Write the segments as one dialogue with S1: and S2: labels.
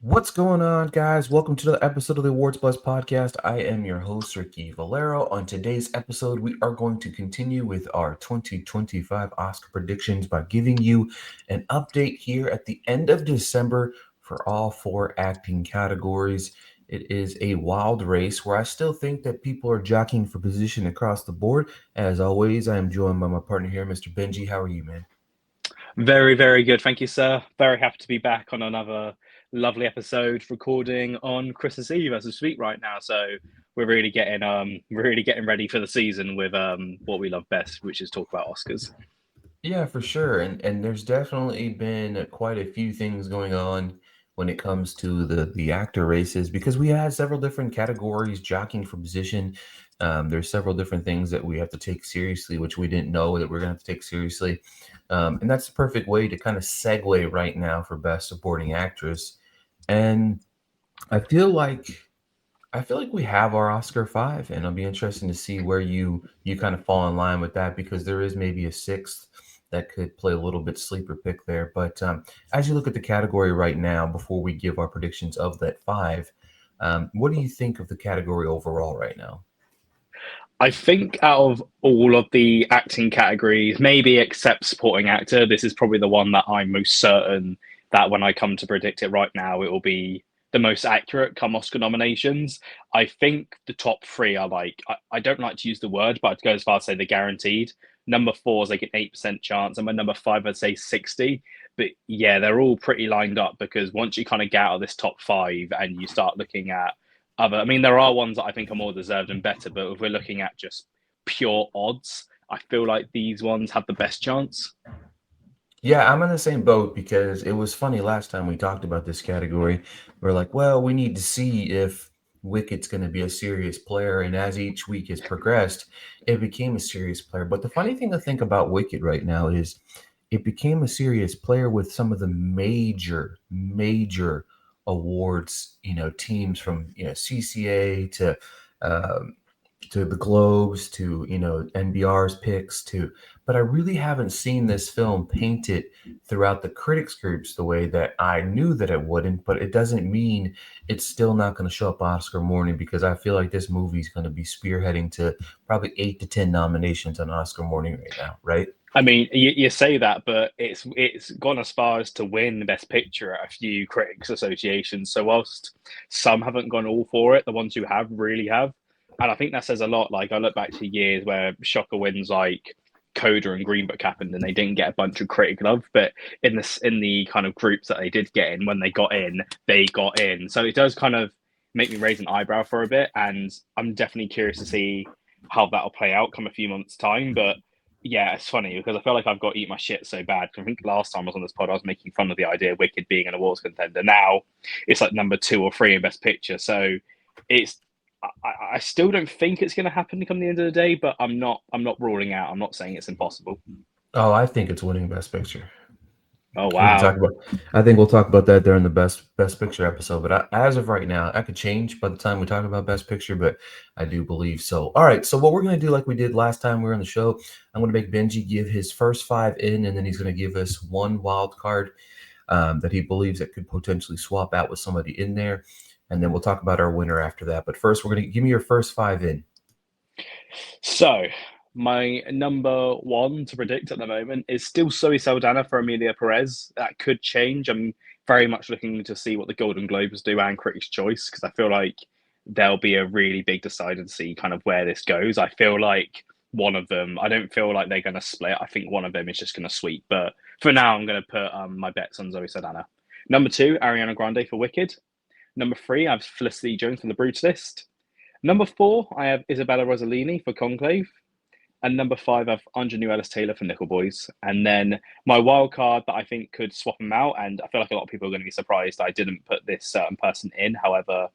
S1: What's going on, guys? Welcome to the episode of the Awards Buzz podcast. I am your host, Ricky Valero. On today's episode, we are going to continue with our 2025 Oscar predictions by giving you an update here at the end of December for all four acting categories. It is a wild race where I still think that people are jockeying for position across the board. As always, I am joined by my partner here, Mr. Benji. How are you, man?
S2: Very, very good. Thank you, sir. Very happy to be back on another lovely episode, recording on Christmas Eve as we speak right now. So we're really getting ready for the season with what we love best, which is talk about Oscars.
S1: Yeah, for sure. And there's definitely been quite a few things going on when it comes to the actor races because we had several different categories jockeying for position. There's several different things that we have to take seriously, which we didn't know that we're going to have to take seriously. And that's the perfect way to kind of segue right now for Best Supporting Actress. And I feel like I feel like we have our Oscar five, and it'll be interesting to see where you kind of fall in line with that because there is maybe a sixth that could play a little bit sleeper pick there. But as you look at the category right now, before we give our predictions of that five, what do you think of the category overall right now?
S2: I think out of all of the acting categories, maybe except supporting actor, this is probably the one that I'm most certain that when I come to predict it right now, it will be the most accurate come Oscar nominations. I think the top three are I don't like to use the word, but I'd go as far as say they're guaranteed. Number four is like an 8% chance, and my number five, I'd say 60. But yeah, they're all pretty lined up because once you kind of get out of this top five and you start looking at I mean, there are ones that I think are more deserved and better, but if we're looking at just pure odds, I feel like these ones have the best chance.
S1: Yeah, I'm in the same boat because it was funny last time we talked about this category. We're like, well, we need to see if Wicked's going to be a serious player. And as each week has progressed, it became a serious player. But the funny thing to think about Wicked right now is it became a serious player with some of the major awards, teams from, CCA um, to the Globes to NBR's picks to, but I really haven't seen this film painted throughout the critics groups the way that I knew that it wouldn't. But it doesn't mean it's still not going to show up Oscar morning because I feel like this movie is going to be spearheading to probably 8 to 10 nominations on Oscar morning right now, right?
S2: I mean, you say that, but it's gone as far as to win the Best Picture at a few critics associations. So whilst some haven't gone all for it, the ones who have really have, and I think that says a lot. Like I look back to years where shocker wins like Coda and Green Book happened, and they didn't get a bunch of critic love, but in the kind of groups that they did get in, when they got in, they got in. So it does kind of make me raise an eyebrow for a bit, and I'm definitely curious to see how that'll play out come a few months' time, but yeah, it's funny because I feel like I've got to eat my shit so bad. I think last time I was on this pod, I was making fun of the idea of Wicked being an awards contender. Now it's like number two or three in Best Picture. So it's I still don't think it's going to happen come the end of the day, but I'm not ruling out. I'm not saying it's impossible.
S1: Oh, I think it's winning Best Picture.
S2: Oh
S1: We can talk
S2: wow.
S1: about. I think we'll talk about that during the best picture episode. But as of right now, that could change by the time we talk about best picture. But I do believe so. All right. So what we're gonna do, like we did last time we were on the show, I'm gonna make Benji give his first five in, and then he's gonna give us one wild card that he believes that could potentially swap out with somebody in there, and then we'll talk about our winner after that. But first, we're gonna give me your first five in.
S2: So my number one to predict at the moment is still Zoe Saldana for Amelia Perez. That could change. I'm very much looking to see what the Golden Globes do and Critics' Choice because I feel like there'll be a really big decider to see kind of where this goes. I feel like one of them. I don't feel like they're going to split. I think one of them is just going to sweep. But for now, I'm going to put my bets on Zoe Saldana. Number two, Ariana Grande for Wicked. Number three, I have Felicity Jones from The Brutalist. Number four, I have Isabella Rossellini for Conclave. And number five, I have Ingenue Ellis Taylor for Nickel Boys. And then my wild card that I think could swap them out, and I feel like a lot of people are going to be surprised I didn't put this certain person in. However,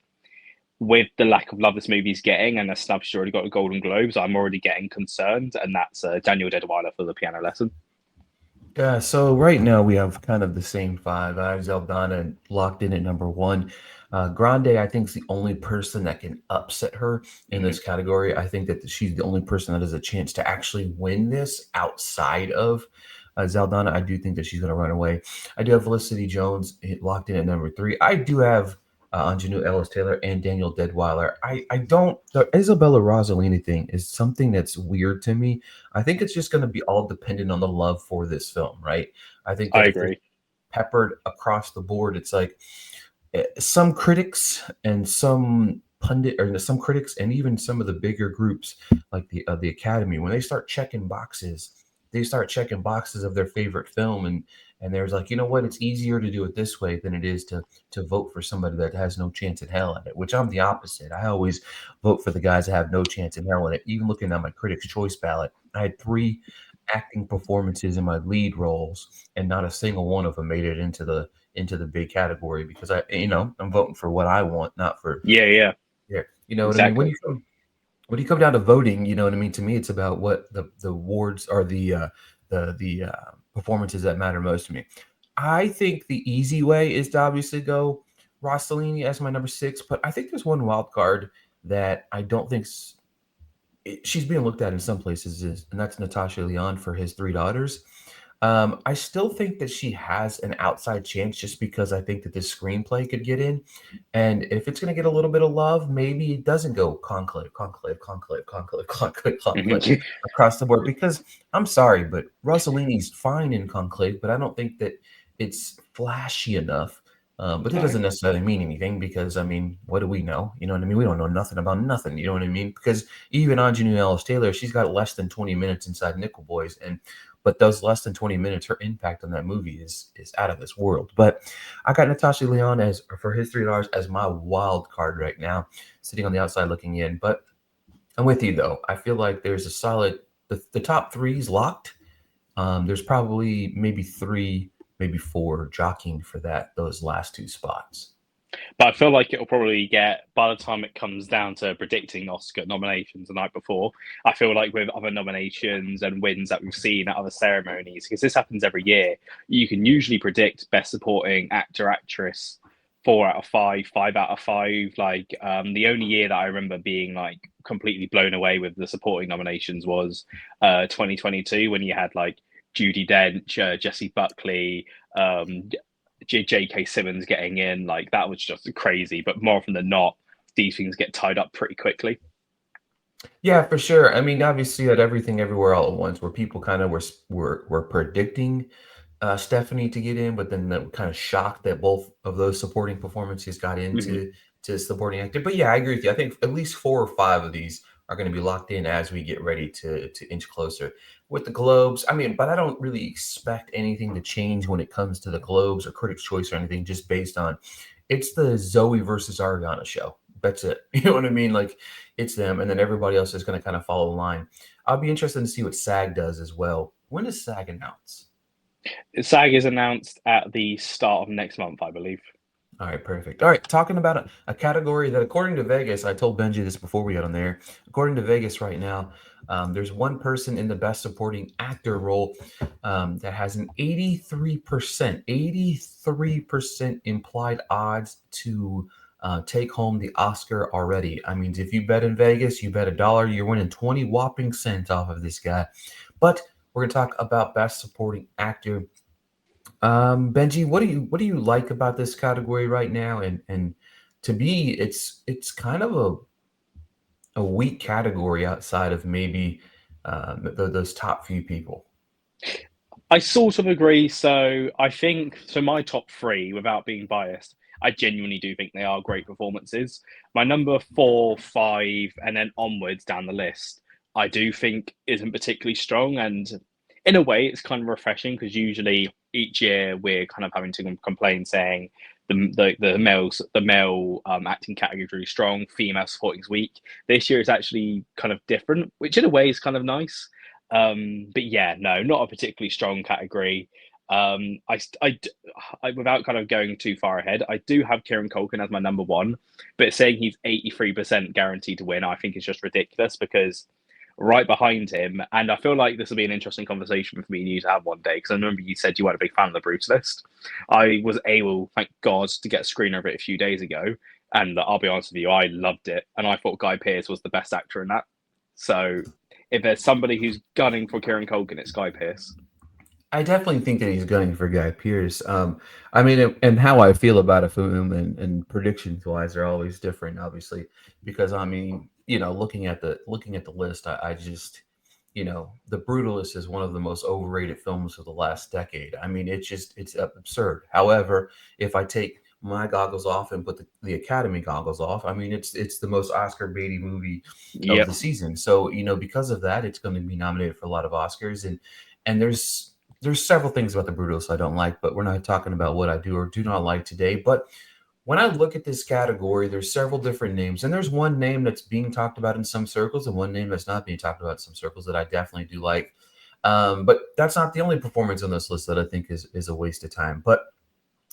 S2: with the lack of love this movie's getting, and as stuff she's already got the Golden Globes, I'm already getting concerned, and that's Daniel Deadweiler for The Piano Lesson.
S1: Yeah, so right now we have kind of the same five. I have Zeldana locked in at number one. Grande, I think, is the only person that can upset her in
S2: Mm-hmm.
S1: this category. I think that she's the only person that has a chance to actually win this outside of Zaldana, I do think that she's going to run away. I do have Felicity Jones locked in at number three. I do have Anjanou Ellis Taylor and Daniel Deadweiler. I don't. The Isabella Rossellini thing is something that's weird to me. I think it's just going to be all dependent on the love for this film, right? I think
S2: I
S1: that if it's
S2: agree.
S1: peppered across the board, it's like some critics and some pundit or some critics and even some of the bigger groups like the Academy, when they start checking boxes, they start checking boxes of their favorite film, and there's like, you know what, it's easier to do it this way than it is to vote for somebody that has no chance in hell at it, which I'm the opposite. I always vote for the guys that have no chance in hell in it. Even looking at my critics choice ballot, I had three acting performances in my lead roles, and not a single one of them made it into the big category because I'm voting for what I want, not for
S2: Yeah, yeah,
S1: yeah. You know what I mean?
S2: exactly.
S1: When you come down to voting, you know what I mean. To me, it's about what the awards are, the performances that matter most to me. I think the easy way is to obviously go Rossellini as my number six, but I think there's one wild card that I don't think she's being looked at in some places, and that's Natasha Leon for his three daughters. I still think that she has an outside chance just because I think that this screenplay could get in. And if it's going to get a little bit of love, maybe it doesn't go conclave
S2: Mhm.
S1: across the board. Because I'm sorry, but Rossellini's fine in conclave, but I don't think that it's flashy enough. But that
S2: No.
S1: doesn't necessarily mean anything because, I mean, what do we know? You know what I mean? We don't know nothing about nothing. You know what I mean? Because even Anjanou Ellis Taylor, she's got less than 20 minutes inside Nickel Boys. And but those less than 20 minutes, her impact on that movie is out of this world. But I got Natasha Leon as for his $3 as my wild card right now, sitting on the outside looking in. But I'm with you though. I feel like there's a solid the top three's locked. There's probably maybe three, maybe four jockeying for those last two spots.
S2: But I feel like it'll probably get, by the time it comes down to predicting Oscar nominations the night before, I feel like with other nominations and wins that we've seen at other ceremonies, because this happens every year, you can usually predict Best Supporting Actor, Actress 4 out of 5, 5 out of 5. Like the only year that I remember being like completely blown away with the supporting nominations was 2022, when you had like Judy Dench, Jesse Buckley, J.K. Simmons getting in. Like that was just crazy. But more often than not, these things get tied up pretty quickly.
S1: Yeah, for sure. I mean, obviously, at Everything Everywhere All at Once, where people kind of were predicting Stephanie to get in, but then kind of shocked that both of those supporting performances got
S2: Mm-hmm.
S1: into to supporting actor. But yeah, I agree with you. I think at least four or five of these are going to be locked in as we get ready to inch closer with the Globes. I mean, but I don't really expect anything to change when it comes to the Globes or Critics' Choice or anything, just based on it's the Zoe versus Ariana show. That's it. You know what I mean? Like it's them, and then everybody else is going to kind of follow the line. I'll be interested to see what SAG does as well. When does SAG announce?
S2: SAG is announced at the start of next month, I believe.
S1: All right, perfect. All right, talking about a category that, according to Vegas, I told Benji this before we got on there. According to Vegas, right now, there's one person in the Best Supporting Actor role that has an 83% implied odds to take home the Oscar already. I mean, if you bet in Vegas, you bet $1, you're winning 20 whopping cents off of this guy. But we're gonna talk about Best Supporting Actor. Benji, what do you like about this category right now? And to me, it's kind of a weak category outside of maybe those top few people.
S2: I sort of agree. So I think so. My top three, without being biased, I genuinely do think they are great performances. My number 4, 5, and then onwards down the list, I do think isn't particularly strong. And in a way, it's kind of refreshing because usually each year we're kind of having to complain saying the male acting category is really strong, female supporting is weak. This year is actually kind of different, which in a way is kind of nice. But yeah, no, not a particularly strong category. Without kind of going too far ahead, I do have Kieran Culkin as my number one, but saying he's 83% guaranteed to win, I think is just ridiculous because right behind him, and I feel like this will be an interesting conversation for me and you to have one day because I remember you said you weren't a big fan of the Bruce list. I was able, thank God, to get a screener of it a few days ago, and I'll be honest with you, I loved it, and I thought Guy Pearce was the best actor in that. So if there's somebody who's gunning for Kieran Culkin, it's Guy Pearce.
S1: I definitely think that he's gunning for Guy Pearce. I mean, and how I feel about a film and predictions wise are always different, obviously, because I mean, looking at the list, I just, The Brutalist is one of the most overrated films of the last decade. I mean, it's absurd. However, if I take my goggles off and put the Academy goggles off, I mean, it's the most Oscar baity movie of
S2: Yep.
S1: the season. So because of that, it's going to be nominated for a lot of Oscars, and there's several things about the Brutalist I don't like, but we're not talking about what I do or do not like today. But when I look at this category, there's several different names, and there's one name that's being talked about in some circles, and one name that's not being talked about in some circles that I definitely do like. But that's not the only performance on this list that I think is a waste of time. But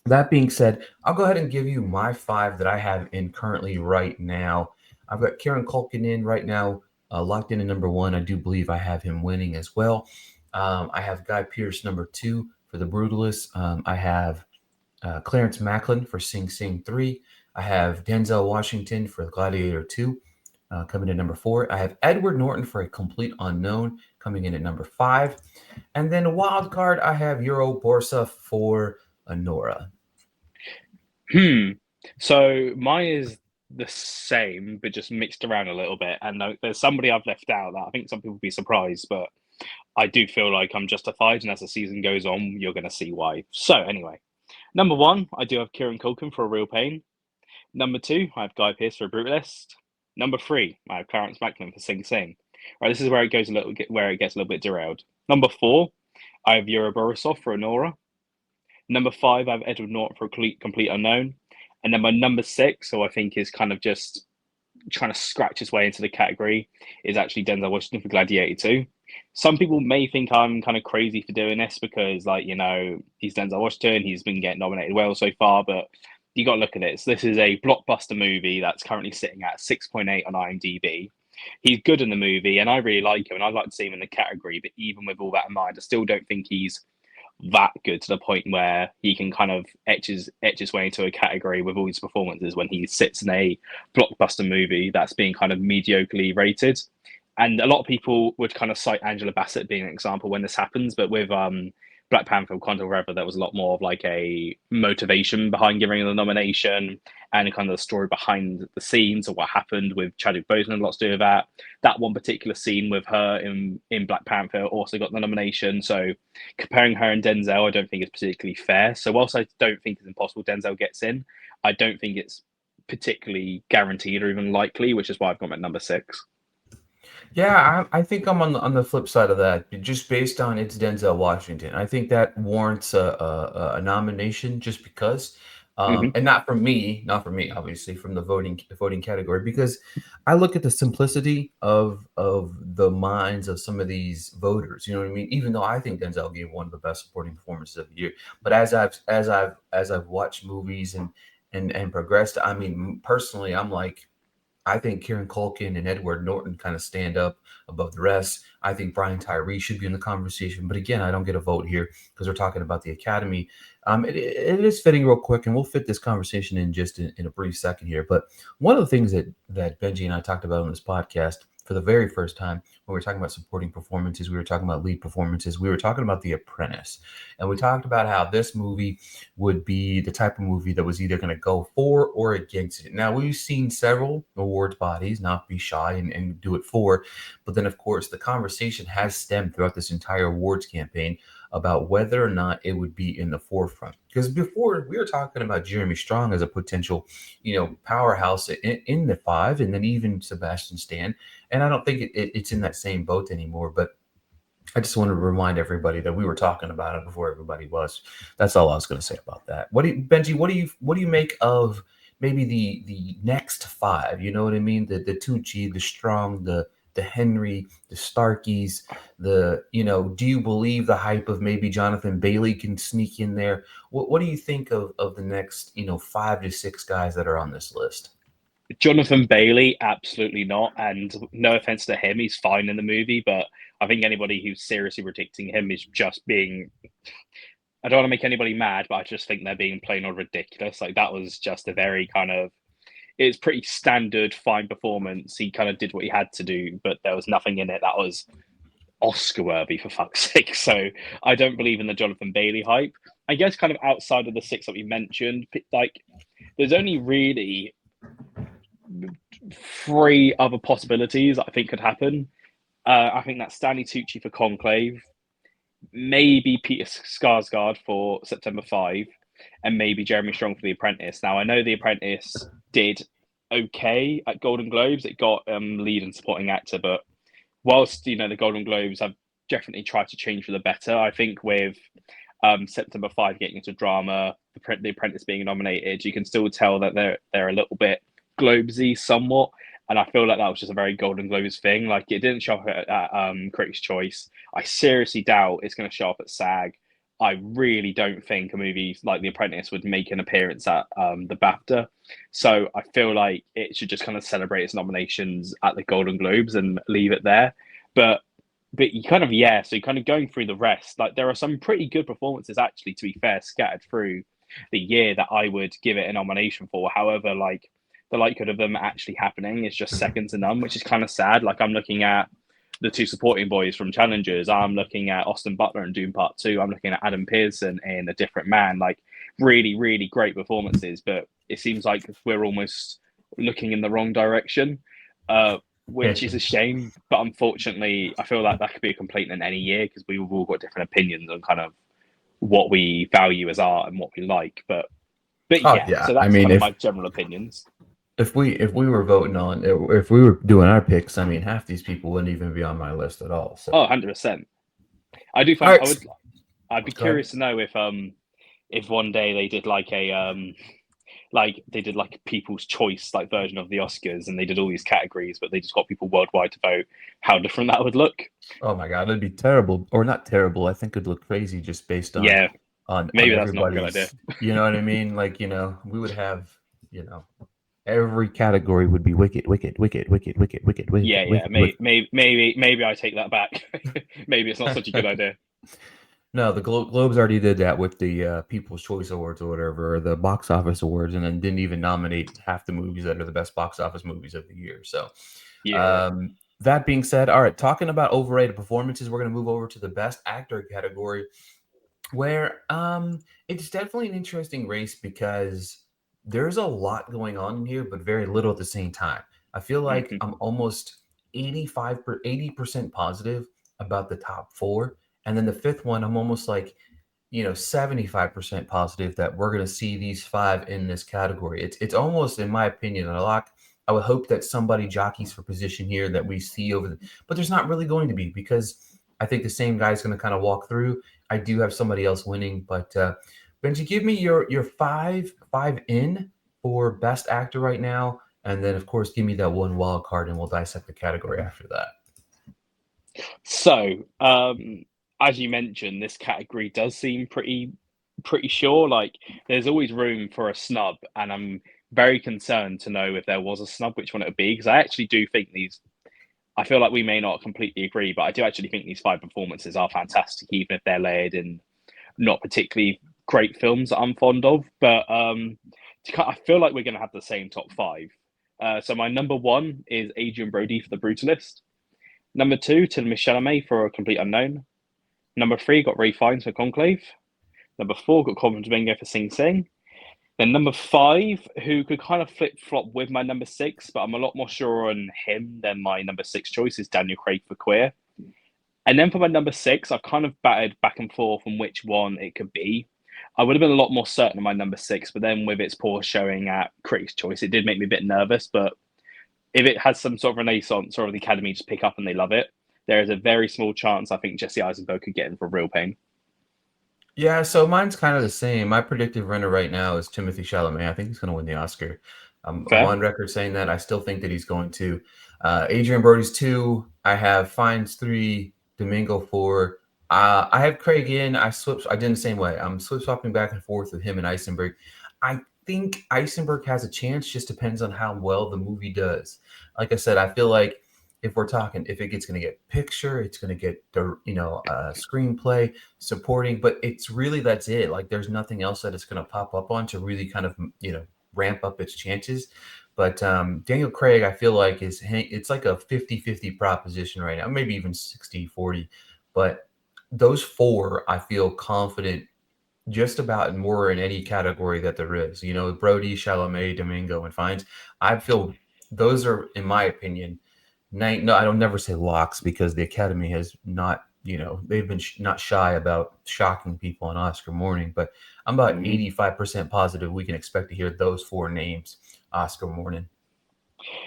S1: that being said, I'll go ahead and give you my five that I have in currently right now. I've got Kieran Culkin in right now, locked in at number one. I do believe I have him winning as well. I have Guy Pearce number two for The Brutalist. I have Clarence Macklin for Sing Sing 3. I have Denzel Washington for Gladiator 2, coming in at number 4. I have Edward Norton for A Complete Unknown coming in at number 5. And then a wild card, I have Euro Borsa for Honora.
S2: Hmm. So mine is the same, but just mixed around a little bit. And there's somebody I've left out that I think some people will be surprised, but I do feel like I'm justified. And as the season goes on, you're going to see why. So anyway, number one, I do have Kieran Culkin for A Real Pain. Number two, I have Guy Pearce for A Brutalist. Number three, I have Clarence Macklin for Sing Sing. Right, this is where it goes where it gets a little bit derailed. Number four, I have Yura Borisov for Honora. Number five, I have Edward Norton for Complete Unknown. And then my number six, who I think is kind of just trying to scratch his way into the category, is actually Denzel Washington for Gladiator 2. Some people may think I'm kind of crazy for doing this because, he's Denzel Washington, he's been getting nominated well so far, but you got to look at this. This is a blockbuster movie that's currently sitting at 6.8 on IMDb. He's good in the movie, and I really like him, and I'd like to see him in the category. But even with all that in mind, I still don't think he's that good to the point where he can kind of etch his way into a category with all his performances when he sits in a blockbuster movie that's being kind of mediocrely rated. And a lot of people would kind of cite Angela Bassett being an example when this happens, but with Black Panther Wakanda Forever, there was a lot more of like a motivation behind giving the nomination and kind of the story behind the scenes of what happened with Chadwick Boseman had lots to do with that. That one particular scene with her in Black Panther also got the nomination. So comparing her and Denzel, I don't think is particularly fair. So whilst I don't think it's impossible Denzel gets in, I don't think it's particularly guaranteed or even likely, which is why I've got him at number six.
S1: Yeah, I think I'm on the flip side of that. Just based on it's Denzel Washington, I think that warrants a nomination just because,
S2: Mm-hmm.
S1: and not for me, obviously from the voting category because I look at the simplicity of the minds of some of these voters. You know what I mean? Even though I think Denzel gave one of the best supporting performances of the year, but as I've watched movies and progressed, I mean, personally, I'm like. I think Kieran Culkin and Edward Norton kind of stand up above the rest. I think Brian Tyree should be in the conversation. But again, I don't get a vote here because we're talking about the Academy. It is fitting real quick, and we'll fit this conversation in just in a brief second here. But one of the things that Benji and I talked about on this podcast for the very first time when we were talking about supporting performances, we were talking about lead performances, we were talking about The Apprentice. And we talked about how this movie would be the type of movie that was either going to go for or against it. Now, we've seen several awards bodies not be shy and do it for, but then, of course, the conversation has stemmed throughout this entire awards campaign about whether or not it would be in the forefront. Because before we were talking about Jeremy Strong as a potential, powerhouse in the five, and then even Sebastian Stan. And I don't think it's in that same boat anymore. But I just wanted to remind everybody that we were talking about it before everybody was. That's all I was going to say about that. Benji? What do you make of maybe the next five? You know what I mean? The Tucci, the Strong, the Henry, the Starkeys. Do you believe the hype of maybe Jonathan Bailey can sneak in there? What do you think of the next 5 to 6 guys that are on this list?
S2: Jonathan Bailey, absolutely not. And no offense to him, he's fine in the movie, but I think anybody who's seriously predicting him is just being. I don't want to make anybody mad, but I just think they're being plain old ridiculous. Like that was just a very kind of. It's pretty standard, fine performance. He kind of did what he had to do, but there was nothing in it that was Oscar worthy for fuck's sake. So I don't believe in the Jonathan Bailey hype. I guess kind of outside of the six that we mentioned, like there's only really three other possibilities I think could happen. I think that's Stanley Tucci for Conclave, maybe Peter Skarsgård for September 5, and maybe Jeremy Strong for The Apprentice. Now, I know The Apprentice did okay at Golden Globes. It got lead and supporting actor, but whilst, the Golden Globes have definitely tried to change for the better, I think with September 5 getting into drama, The Apprentice being nominated, you can still tell that they're a little bit Globesy somewhat. And I feel like that was just a very Golden Globes thing. Like it didn't show up at Critics' Choice. I seriously doubt it's going to show up at SAG. I really don't think a movie like The Apprentice would make an appearance at the BAFTA. So I feel like it should just kind of celebrate its nominations at the Golden Globes and leave it there. But you kind of so you're kind of going through the rest. Like there are some pretty good performances actually, to be fair, scattered through the year that I would give it a nomination for. However, like the likelihood of them actually happening is just second to none, which is kind of sad. Like I'm looking at the two supporting boys from Challengers. I'm looking at Austin Butler in Doom Part 2. I'm looking at Adam Pearson in A Different Man. Like really, really great performances, but it seems like we're almost looking in the wrong direction, which is a shame. But unfortunately, I feel like that could be a complaint in any year because we've all got different opinions on kind of what we value as art and what we like. But
S1: Yeah.
S2: so
S1: I
S2: that's
S1: mean,
S2: kind of my general opinions.
S1: if we were voting on, if we were doing our picks, I mean, half these people wouldn't even be on my list at all. So,
S2: Oh, 100%. I do
S1: all
S2: find
S1: right,
S2: I'd be
S1: go ahead.
S2: curious to know if one day they did like a like they did like a people's choice like version of the Oscars and they did all these categories, but they just got people worldwide to vote, how different that would look.
S1: Oh my God, it'd be terrible, or not terrible. I think it'd look crazy just based on
S2: Yeah,
S1: on
S2: maybe that's not a good idea.
S1: everybody's. You know what I mean? Like we would have every category would be wicked, wicked, wicked, wicked, wicked, wicked,
S2: Yeah,
S1: wicked,
S2: yeah.
S1: wicked, wicked.
S2: Maybe I take that back. Maybe it's not such a good idea.
S1: No, the Globes already did that with the People's Choice Awards or whatever, or the Box Office Awards, and then didn't even nominate half the movies that are the best box office movies of the year. So,
S2: Yeah.
S1: that being said, all right, talking about overrated performances, we're going to move over to the Best Actor category, where it's definitely an interesting race because there's a lot going on in here, but very little at the same time. I feel like
S2: Hmm.
S1: I'm almost 80% positive about the top four. And then the fifth one, I'm almost like, 75% positive that we're going to see these five in this category. It's almost, in my opinion, a lock. I would hope that somebody jockeys for position here that we see but there's not really going to be because I think the same guy's going to kind of walk through. I do have somebody else winning, but Benji, give me your five in for best actor right now, and then of course give me that one wild card, and we'll dissect the category after that.
S2: So, as you mentioned, this category does seem pretty sure. Like, there's always room for a snub, and I'm very concerned to know if there was a snub, which one it would be, because I actually do think these. I feel like we may not completely agree, but I do actually think these five performances are fantastic, even if they're layered in not particularly great films that I'm fond of. But I feel like we're going to have the same top five. So my number one is Adrian Brody for The Brutalist. Number two, Timothée Chalamet for A Complete Unknown. Number three, got Ray Fiennes for Conclave. Number four, got Colin Domingo for Sing Sing. Then number five, who could kind of flip flop with my number six, but I'm a lot more sure on him than my number six choice is Daniel Craig for Queer. And then for my number six, I've kind of batted back and forth on which one it could be. I would have been a lot more certain of my number six, but then with its poor showing at Critics' Choice, it did make me a bit nervous. But if it has some sort of renaissance or the Academy just pick up and they love it, there is a very small chance I think Jesse Eisenberg could get in for real pain.
S1: Yeah, so mine's kind of the same. My predictive runner right now is Timothy Chalamet. I think he's going to win the Oscar. I'm
S2: Fair?
S1: on record saying that. I still think that he's going to. Adrian Brody's two. I have Fines three. Domingo four. I have Craig in. I did the same way. I'm swip swapping back and forth with him and Eisenberg. I think Eisenberg has a chance. Just depends on how well the movie does. Like I said, I feel like if we're talking, if it's going to get picture, it's going to get the screenplay, supporting, but it's really that's it. Like there's nothing else that it's going to pop up on to really kind of ramp up its chances. But Daniel Craig, I feel like it's like a 50-50 proposition right now, maybe even 60-40. But those four, I feel confident just about more in any category that there is. You know, Brody, Chalamet, Domingo, and Fines. I feel those are, in my opinion, no, I don't never say locks because the Academy has not, they've been not shy about shocking people on Oscar morning. But I'm about
S2: Mhm.
S1: 85% positive we can expect to hear those four names Oscar morning.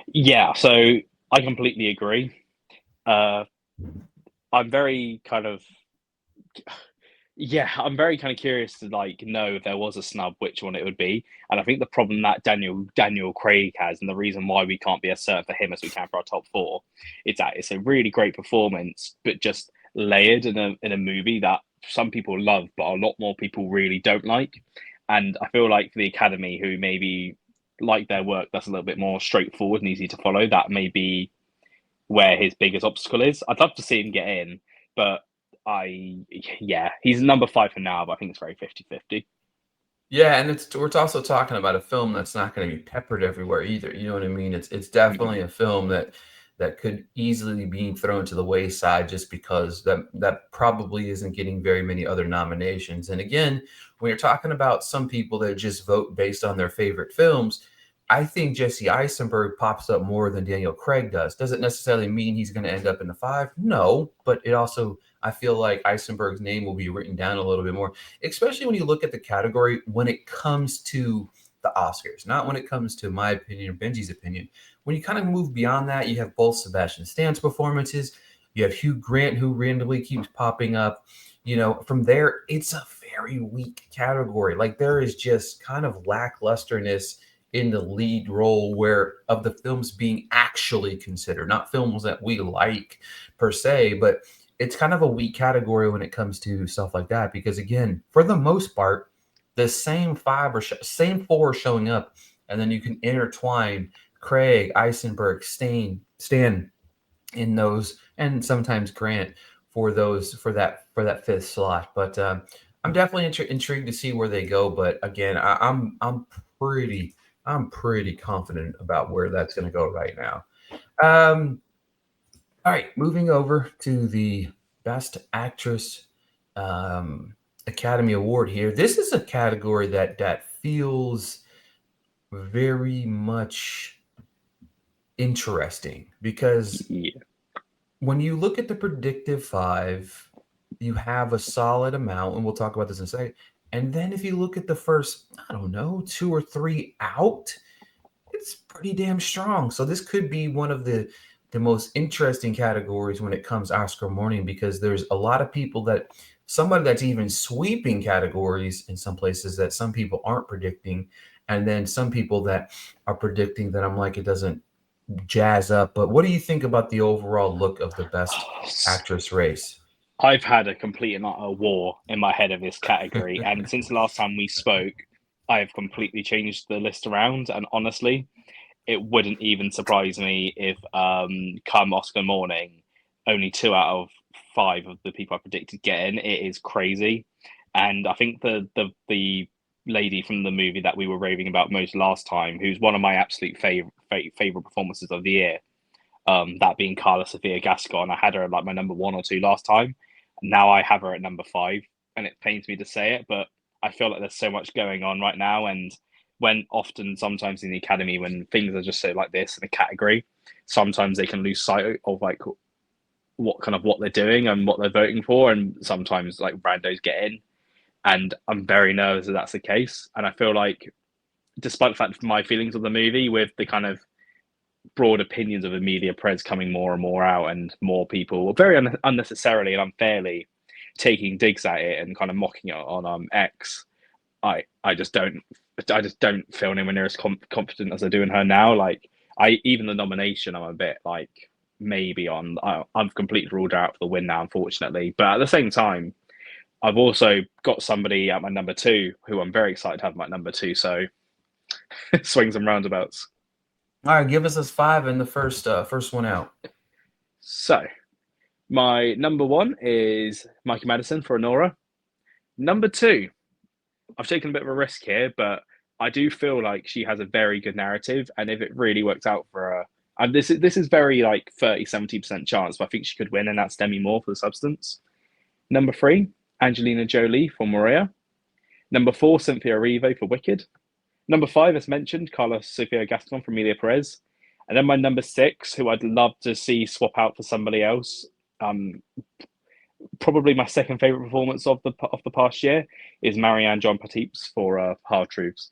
S2: Yeah, so I completely agree. Uh, I'm very kind of Yeah, I'm very kind of curious to like know if there was a snub, which one it would be. And I think the problem that Daniel Craig has, and the reason why we can't be as certain for him as we can for our top four, is that it's a really great performance, but just layered in a movie that some people love, but a lot more people really don't like. And I feel like for the Academy, who maybe like their work that's a little bit more straightforward and easy to follow, that may be where his biggest obstacle is. I'd love to see him get in, but yeah, he's number five for now, but I think it's very 50-50.
S1: Yeah, and we're also talking about a film that's not going to be peppered everywhere either. You know what I mean? It's definitely
S2: Mm-hmm.
S1: a film that could easily be thrown to the wayside just because that probably isn't getting very many other nominations. And again, when you're talking about some people that just vote based on their favorite films, I think Jesse Eisenberg pops up more than Daniel Craig does. Does it necessarily mean he's going to end up in the five? No, but it also I feel like Eisenberg's name will be written down a little bit more, especially when you look at the category when it comes to the Oscars, not when it comes to my opinion or Benji's opinion. When you kind of move beyond that, you have both Sebastian Stan's performances, you have Hugh Grant, who randomly keeps popping up. From there, it's a very weak category. Like there is just kind of lacklusterness in the lead role where of the films being actually considered, not films that we like per se, but it's kind of a weak category when it comes to stuff like that because again, for the most part, the same same four are showing up, and then you can intertwine Craig, Eisenberg, Stan in those, and sometimes Grant for that fifth slot. But I'm definitely intrigued to see where they go. But again, pretty I'm pretty confident about where that's going to go right now. Um, all right, moving over to the Best Actress um, Academy Award here. This is a category that feels very much interesting because
S2: Yeah.
S1: when you look at the predictive five, you have a solid amount, and we'll talk about this in a second. And then if you look at the first, I don't know, two or three out, it's pretty damn strong. So this could be one of the most interesting categories when it comes Oscar morning because there's a lot of people that somebody that's even sweeping categories in some places that some people aren't predicting, and then some people that are predicting that I'm like it doesn't jazz up. But what do you think about the overall look of the best actress race?
S2: I've had a complete and utter war in my head of this category, and since the last time we spoke, I've completely changed the list around. And honestly, it wouldn't even surprise me if, come Oscar morning, only two out of five of the people I predicted get in. It is crazy, and I think the lady from the movie that we were raving about most last time, who's one of my absolute favorite performances of the year, that being Carla Sofia Gascon. I had her at like my number one or two last time. Now I have her at number five, and it pains me to say it, but I feel like there's so much going on right now, and when often sometimes in the academy when things are just so like this in a category, sometimes they can lose sight of like what they're doing and what they're voting for, and sometimes like randos get in, and I'm very nervous that that's the case, and I feel like despite the fact of my feelings of the movie with the kind of broad opinions of Amelia Perez coming more and more out, and more people very unnecessarily and unfairly taking digs at it and kind of mocking it on X. I just don't feel anywhere near as confident as I do in her now. Like I even the nomination, I'm a bit like maybe on. I'm completely ruled out for the win now, unfortunately. But at the same time, I've also got somebody at my number two who I'm very excited to have my number two. So swings and roundabouts.
S1: All right, give us a five in the first one out.
S2: So my number one is Mikey Madison for Honora. Number two, I've taken a bit of a risk here, but I do feel like she has a very good narrative, and if it really works out for her, and this is very like 30-70% chance, but I think she could win, and that's Demi Moore for The Substance. Number three, Angelina Jolie for Maria. Number four, Cynthia Erivo for Wicked. Number five, as mentioned, Carla Sofia Gaston for Emilia Perez. And then my number six, who I'd love to see swap out for somebody else, um, probably my second favorite performance of the past year is Marianne John Patips for Hard Truths.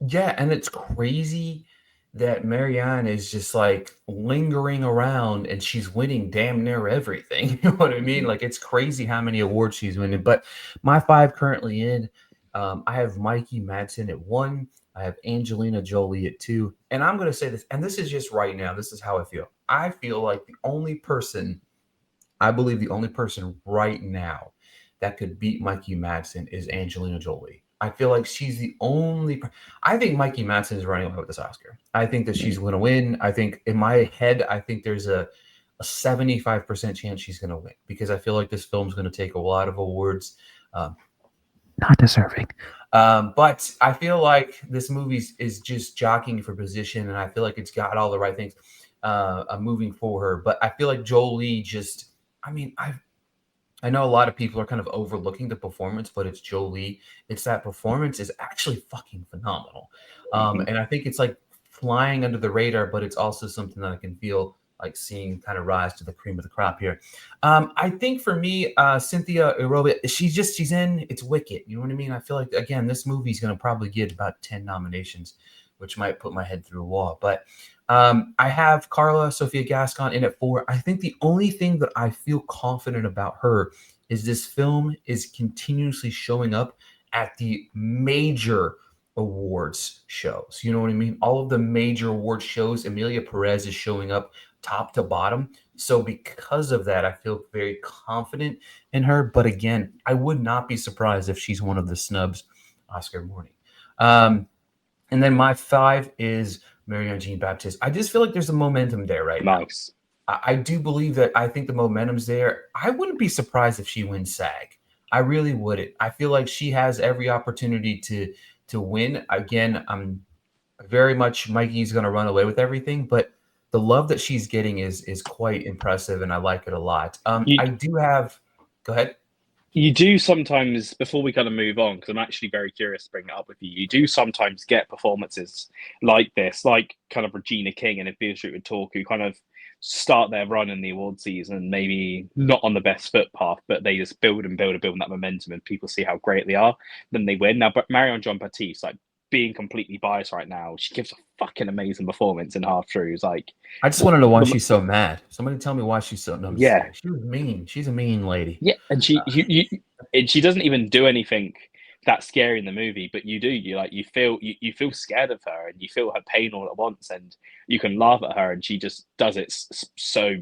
S1: Yeah, and it's crazy that Marianne is just like lingering around and she's winning damn near everything. You know what I mean? Like it's crazy how many awards she's winning. But my five currently in, I have Mikey Madsen at one, I have Angelina Jolie at two, and I'm gonna say this, and this is just right now. This is how I feel. I feel like I believe the only person right now that could beat Mikey Madsen is Angelina Jolie. I feel like she's the only. I think Mikey Madsen is running away with this Oscar. I think that she's going to win. I think in my head, I think there's a 75% chance she's going to win because I feel like this film's going to take a lot of awards. Um, Not deserving. But I feel like this movie is just jockeying for position, and I feel like it's got all the right things moving for her. But I feel like Jolie just. I mean, I know a lot of people are kind of overlooking the performance, but it's Jolie. It's that performance is actually fucking phenomenal.
S2: Mm-hmm.
S1: And I think it's like flying under the radar, but it's also something that I can feel like seeing kind of rise to the cream of the crop here. I think for me, Cynthia Erivo, she's in, it's Wicked. You know what I mean? I feel like, again, this movie's going to probably get about 10 nominations, which might put my head through a wall. But I have Carla Sofia Gascon in at four. I think the only thing that I feel confident about her is this film is continuously showing up at the major awards shows. You know what I mean? All of the major award shows, Emilia Perez is showing up top to bottom. So because of that, I feel very confident in her. But again, I would not be surprised if she's one of the snubs Oscar morning. Um, and then my five is Marianne Jean Baptiste. I just feel like there's a momentum there right now.
S2: Nice.
S1: I do believe that I think the momentum's there. I wouldn't be surprised if she wins SAG. I really wouldn't. I feel like she has every opportunity to win. Again, I'm very much Mikey's going to run away with everything, but the love that she's getting is quite impressive, and I like it a lot.
S2: You
S1: I do have. Go ahead.
S2: you do sometimes, before we kind of move on, because I'm actually very curious to bring it up with you. You do sometimes get performances like this, like kind of Regina King and if Beatrice Street would talk, who kind of start their run in the award season, maybe not on the best foot path, but they just build and build and build that momentum, and people see how great they are, then they win. Now, but Marion John Baptiste, like being completely biased right now, she gives a fucking amazing performance in Half Truths. Like,
S1: I just want to know why she's so mad. Somebody tell me why she's so. No, I'm just
S2: yeah,
S1: kidding. She was mean. She's a mean lady.
S2: yeah, and she doesn't even do anything that scary in the movie, but you feel scared of her and you feel her pain all at once, and you can laugh at her, and she just does it so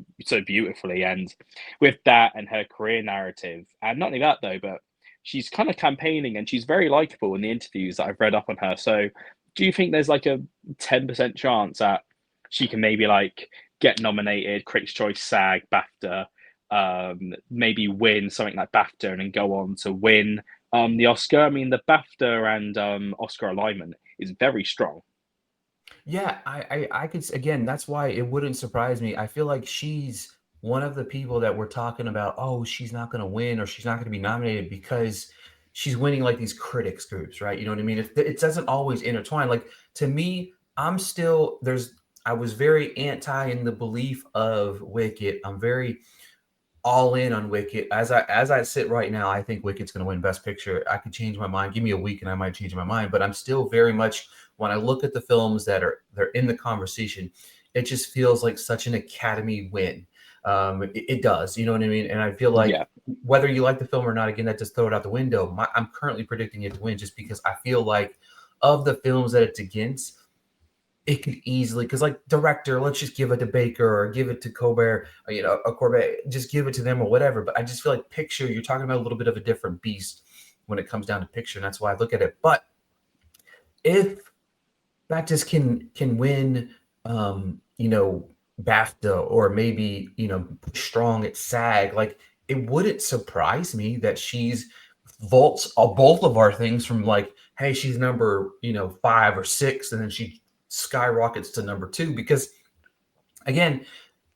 S2: beautifully. And with that and her career narrative, and not only that though, but she's kind of campaigning and she's very likable in the interviews that I've read up on her. So, do you think there's like a 10% chance that she can maybe like get nominated, Critics' Choice, SAG, BAFTA? Maybe win something like BAFTA and then go on to win the Oscar. I mean, the BAFTA and Oscar alignment is very strong.
S1: Yeah, I could again. That's why it wouldn't surprise me. I feel like she's one of the people that we're talking about. Oh, she's not going to win or she's not going to be nominated because she's winning like these critics groups, right? You know what I mean? It doesn't always intertwine. Like to me, I'm still there's. I was very anti in the belief of Wicked. I'm very all in on Wicked. As I sit right now, I think Wicked's going to win Best Picture. I could change my mind. Give me a week, and I might change my mind. But I'm still very much when I look at the films that they're in the conversation, it just feels like such an Academy win. It does, you know what I mean? And I feel like
S2: Yeah,
S1: whether you like the film or not, again, that just throw it out the window. I'm currently predicting it to win just because I feel like of the films that it's against, it could easily because like director, let's just give it to Baker or give it to Colbert, or, a Corbett, just give it to them or whatever. But I just feel like picture, you're talking about a little bit of a different beast when it comes down to picture, and that's why I look at it. But if that just can win, BAFTA or maybe push strong at SAG, like it wouldn't surprise me that she's vaults both of our things from like, hey, she's number 5 or 6, and then she skyrockets to number 2 because again,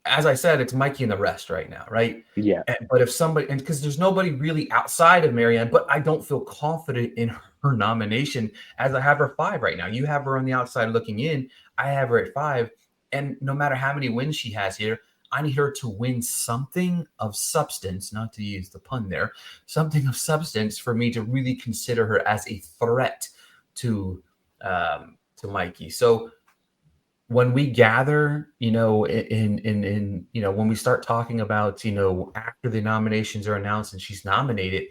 S1: as I said, it's Mikey and the rest right now, right?
S2: Yeah.
S1: But if somebody, and because there's nobody really outside of Marianne, but I don't feel confident in her nomination as I have her 5 right now. You have her on the outside looking in. I have her at 5. And no matter how many wins she has here, I need her to win something of substance, not to use the pun there, something of substance for me to really consider her as a threat to Mikey. So when we gather, when we start talking about, after the nominations are announced and she's nominated,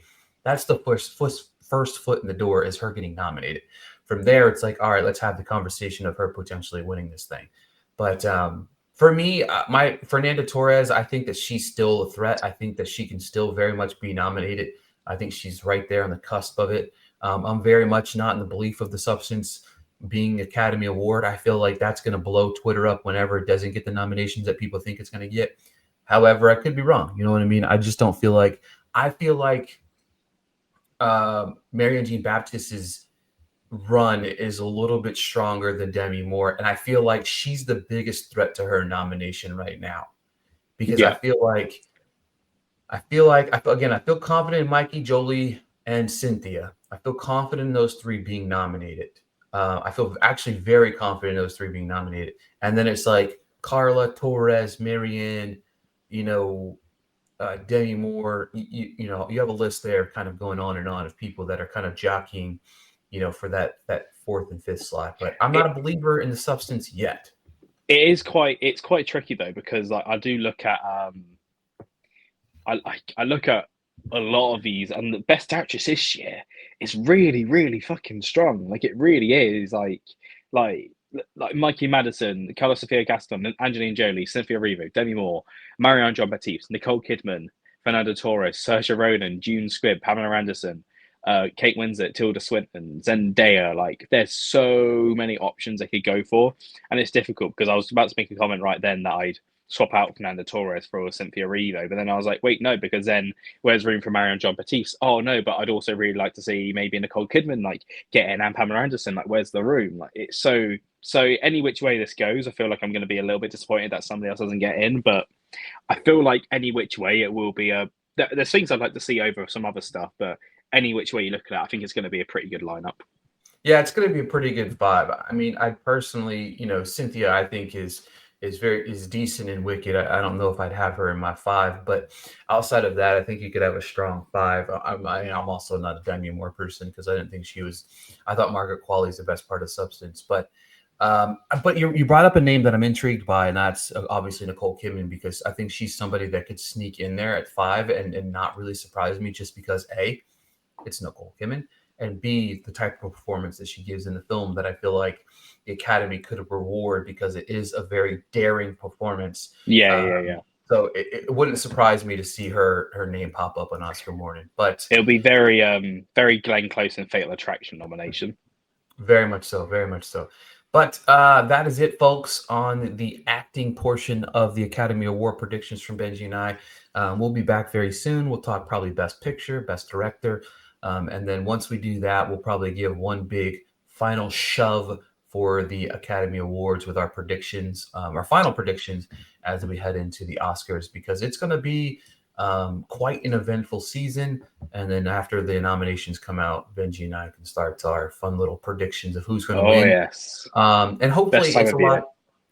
S1: that's the first foot in the door is her getting nominated. From there, it's like, all right, let's have the conversation of her potentially winning this thing. But for me, my Fernanda Torres, I think that she's still a threat. I think that she can still very much be nominated. I think she's right there on the cusp of it. I'm very much not in the belief of the substance being Academy Award. I feel like that's going to blow Twitter up whenever it doesn't get the nominations that people think it's going to get. However, I could be wrong. You know what I mean? I just don't feel like. I feel like Marianne Jean Baptiste's run is a little bit stronger than Demi Moore, and I feel like she's the biggest threat to her nomination right now because
S2: Yeah.
S1: I feel confident in Mikey, Jolie, and Cynthia. I feel confident in those 3 being nominated. I feel actually very confident in those 3 being nominated. And then it's like Carla, Torres, Marianne, you know, Demi Moore. You have a list there, kind of going on and on of people that are kind of jockeying, for that 4th and 5th slot. But I'm not
S2: It
S1: a believer in the substance yet.
S2: it's quite tricky though, because like I do look at I look at a lot of these, and the best actress this year is really, really fucking strong. Like it really is. Like like Mikey Madison, Carla Sofia Gaston, Angelina Jolie, Cynthia Erivo, Demi Moore, Marianne John Baptiste, Nicole Kidman, Fernando Torres, Saoirse Ronan, June Squibb, Pamela Anderson, Kate Winslet, Tilda Swinton, Zendaya. Like there's so many options they could go for, and it's difficult because I was about to make a comment right then that I'd swap out Fernando Torres for Cynthia Erivo. But then I was like, wait, no, because then where's room for Marion John Baptiste? Oh no, but I'd also really like to see maybe Nicole Kidman like get in, and Pamela Anderson. Like, where's the room? Like, it's so any which way this goes, I feel like I'm going to be a little bit disappointed that somebody else doesn't get in. But I feel like any which way it will be a. There's things I'd like to see over some other stuff, but any which way you look at it, I think it's going to be a pretty good lineup.
S1: Yeah, it's going to be a pretty good vibe. I mean, I personally, Cynthia, I think is decent in Wicked. I don't know if I'd have her in my 5, but outside of that, I think you could have a strong 5. I'm also not a Demi Moore person because I didn't think she was. I thought Margaret Qualley is the best part of Substance, but you brought up a name that I'm intrigued by, and that's obviously Nicole Kidman because I think she's somebody that could sneak in there at 5 and not really surprise me just because it's Nicole Kidman, and B, the type of performance that she gives in the film that I feel like the Academy could reward because it is a very daring performance.
S2: Yeah, yeah,
S1: Um,
S2: yeah.
S1: so it wouldn't surprise me to see her name pop up on Oscar morning, but
S2: It'll be very Glenn Close and Fatal Attraction nomination.
S1: very much so, very much so. But that is it, folks, on the acting portion of the Academy Award predictions from Benji and I. We'll be back very soon. We'll talk probably Best Picture, Best Director. And then once we do that, we'll probably give one big final shove for the Academy Awards with our predictions, our final predictions as we head into the Oscars, because it's going to be quite an eventful season. And then after the nominations come out, Benji and I can start our fun little predictions of who's going to
S2: Oh
S1: win.
S2: yes,
S1: And
S2: best
S1: hopefully
S2: time
S1: it's a
S2: of year.
S1: lot.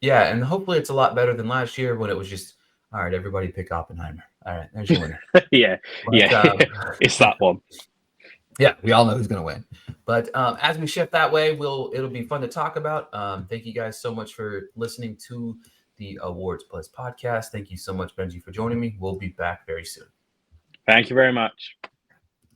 S1: Yeah, and hopefully it's a lot better than last year when it was just, all right, everybody pick Oppenheimer. All right, there's your winner.
S2: Yeah,
S1: But
S2: yeah, it's that one.
S1: yeah, we all know who's going to win. But as we shift that way, it'll be fun to talk about. Thank you guys so much for listening to the Awards Plus podcast. Thank you so much, Benji, for joining me. We'll be back very soon.
S2: Thank you very much.